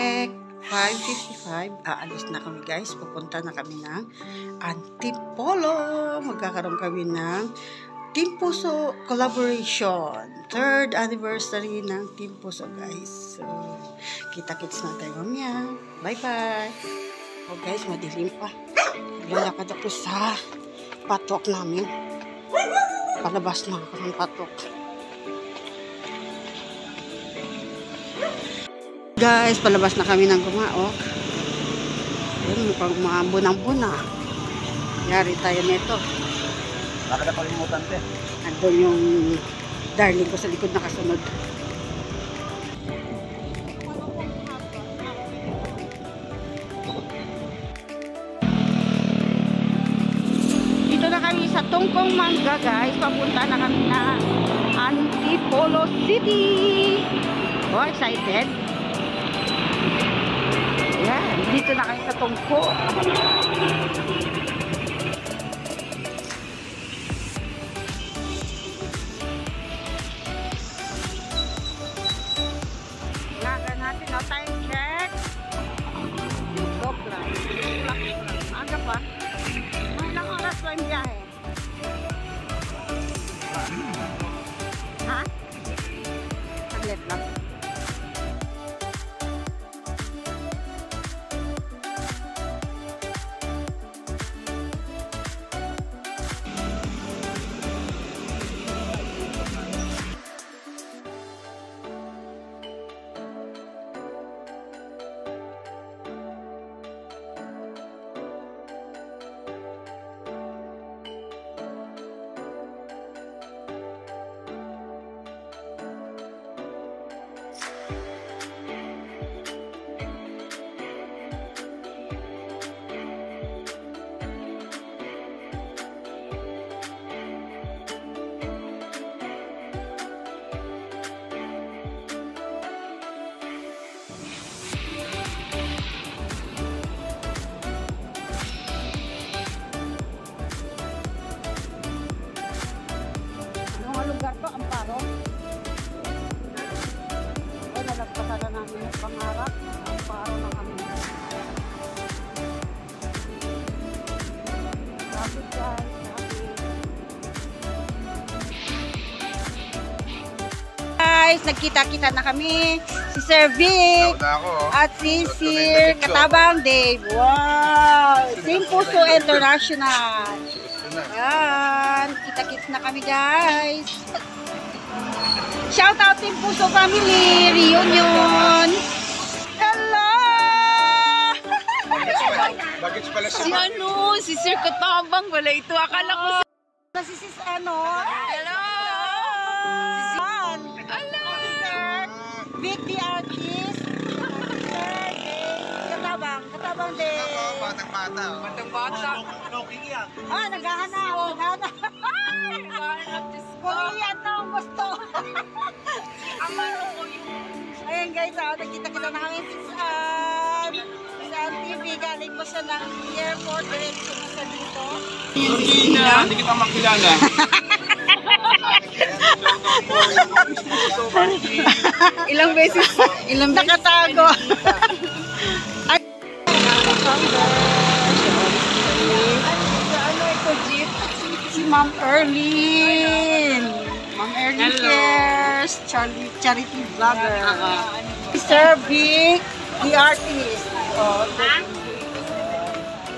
check. 5:55. Aalis na kami guys. Pupunta na kami ng Antipolo. Magkakaroon kami ng Team Puso collaboration. 3rd anniversary ng Team Puso guys. So, kita-kits na tayo mamaya. Bye-bye. Oh guys, madilim pa. Lalakad ako sa patok namin. Palabas na ako ng patok. Guys, palabas na kami ng Gumaok. Ayun, mukhang umambon-ambon na. Yari tayo nito. Baka na kalimutan din. Andun yung darling ko sa likod nakasunod. Dito na kami sa Tungkong Mangga guys. Papunta na kami na Antipolo City. Oh, excited? Yan, dito na kami sa Tungko. Laga natin, no? Time check. Stop lang. Aga pa. Ilang oras pa yung biyahe? Ha? Saglit lang. Lugar to, Amparo. O, nalagpasan na namin yung pangarap. Amparo na kami. Traffic guys, guys, nagkita-kita na kami. Si Sir Vic at si Sir Katabang Dave. Wow! Team Puso International. Ayan, kita-kits na kami guys. Shout out Team Puso Family Reunion. Hello! Bagets pala Si ano, si Sir Katabang wala ito. Akala ko Si Sis ano? Hello! Hello! Sir Vic the artist. Sir Katabang. Katabang din. Batang-bata. Batang-bata. Ah, naghahanap. Kung iyan na ang gusto. Ayan guys, nagkita-kita na kami sa TV. Galing mo siya ng airport. Diretso mo sa dito. Hindi kita makilala. Ilang beses. Nakatago. Si Ma'am Erlyn. Ma'am Erlyn cares. Charity vlogger. Sir Vic, the artist.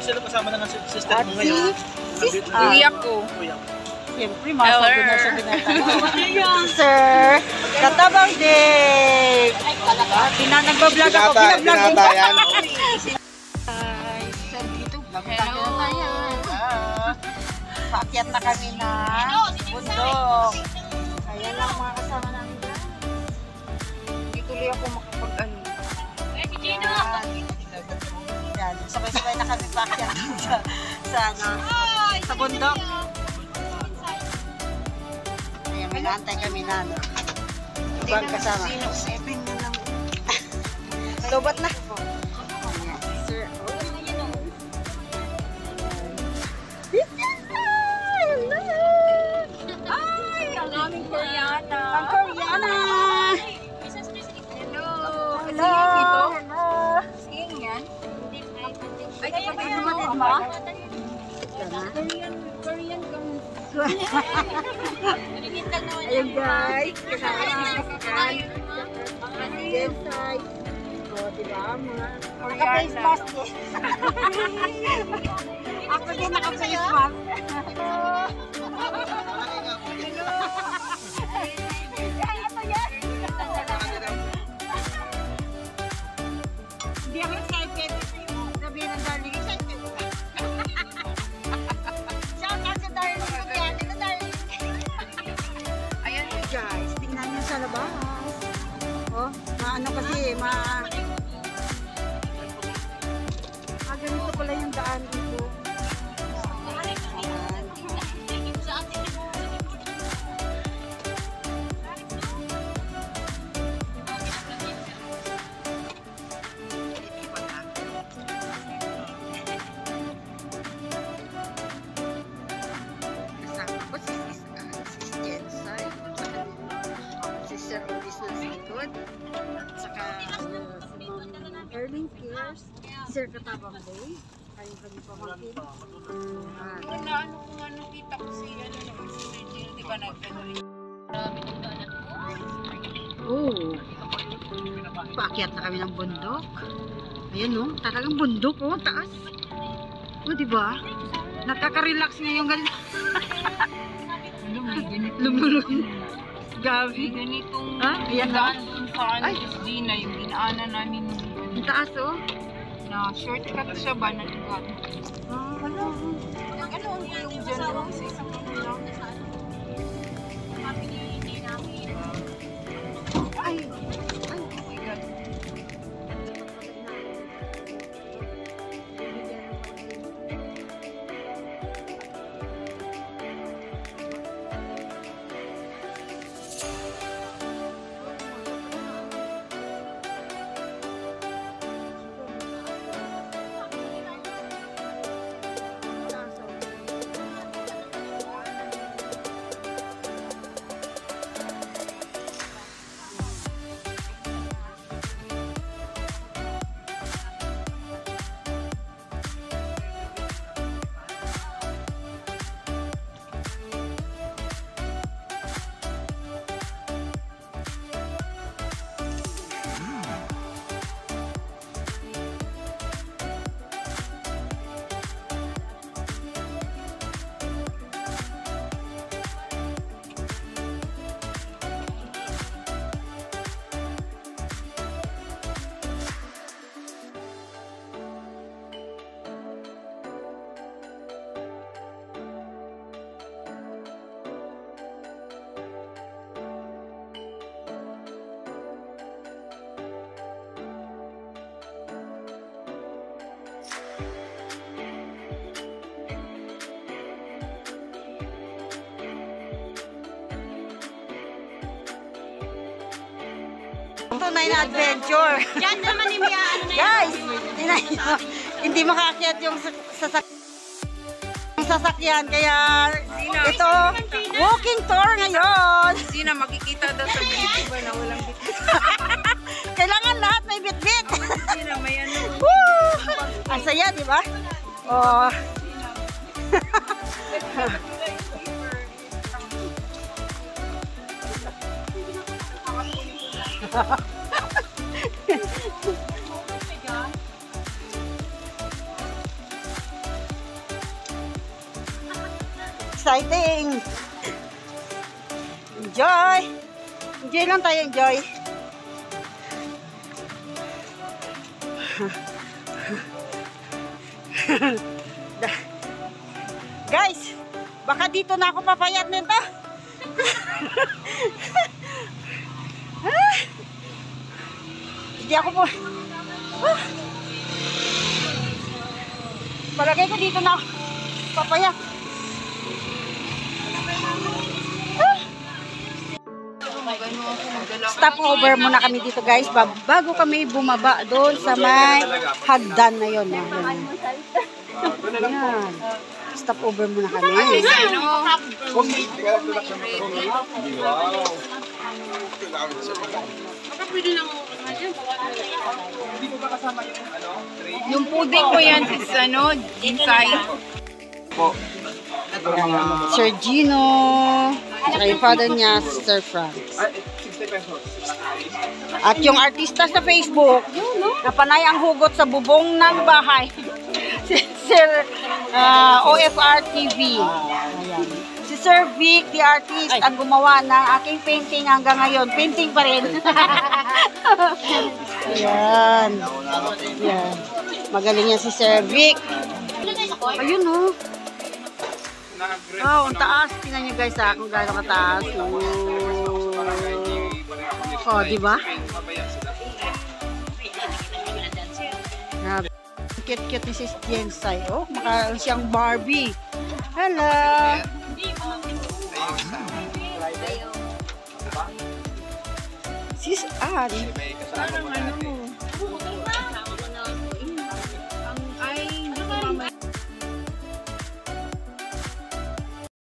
Sino kasama na ng sister mo ngayon? Kuya ko. Siyempre, masabi na siya binata. Sir Katabang Dave. Nagbablog ako. Binablog din siya. Sir, dito. Hello. Paakyat na kami na bundok. Ayan lang mga kasama namin dyan. Hindi tuloy ako makapag-ano. Yan, sabay-sabay na kami paakyat sa bundok. Ayan, may naantay kami na. Ibang kasama. Seven na lang. Lobat na. Sir, Ang aming Koreana. ang Koreana! Hello. Hello! ha? Korean kami. Ayun guys, kakain. Jensai. O, diba? Naka-face mask din. Ako din naka-face mask. Hindi ako excited. Sabihin ng darling, excited. Shout out sa darling ko yan. Ito darling. Ayan guys, tingnan nyo sa labas. Oh, maano kasi, ganito pala yung daan dito. Kasama ko si Jensai, si Sir Business Likod, at saka si Ma'am Erling Cares, Sir Katabang Day, ayun kami pamangkin. Nakita ko si Jill, di ba Oh, paakyat na kami ng bundok. Ayan no, talagang bundok oh, taas. Oh, di ba? Nakaka-relax nga yung ganito. Lumulun. Gabi. Ganitong Ayan daan dun sa Ay. Gina, yung dinaanan namin. Ang taas oh. Na shortcut siya ba na lugar? Ano ang yung dyan doon sa isang lang? Ay, Oh my God. tunay na adventure. Diyan naman ni Mia, Guys, hindi makaakyat yung sasakyan kaya ito walking tour ngayon. Hindi na makikita daw sa YouTube na walang bitbit. Kailangan lahat may bitbit. Hindi na may ano. Woo! Ang saya, di ba? Oh. Exciting! Enjoy! Enjoy lang tayo, enjoy! Guys, baka dito na ako papayat nito. Hindi ako po. Palagay ko dito na ako papayat. Stop over muna kami dito guys bago kami bumaba doon sa may hagdan na yun. Ayan. Stop over muna kami. ba kasama yung ano, tray? Yung pudding mo yan is ano, inside. Po. Sir Gino, tsaka yung father niya, Sir Frank. Ay, 60 pesos. At yung artista sa Facebook, na panay ang hugot sa bubong ng bahay. Si Sir OFR TV. Ayan. Si Sir Vic, the artist, ang gumawa ng aking painting hanggang ngayon. Painting pa rin. Ayan. Ayan. Magaling yan si Sir Vic. Ayun oh. Oh, ang taas. Tingnan nyo guys kung gaano kataas. Oh, di ba? Grabe. Cute-cute ni Sis Jensay. Oh, maka siyang Barbie. Hello. Sis Ann. May kasama mo natin.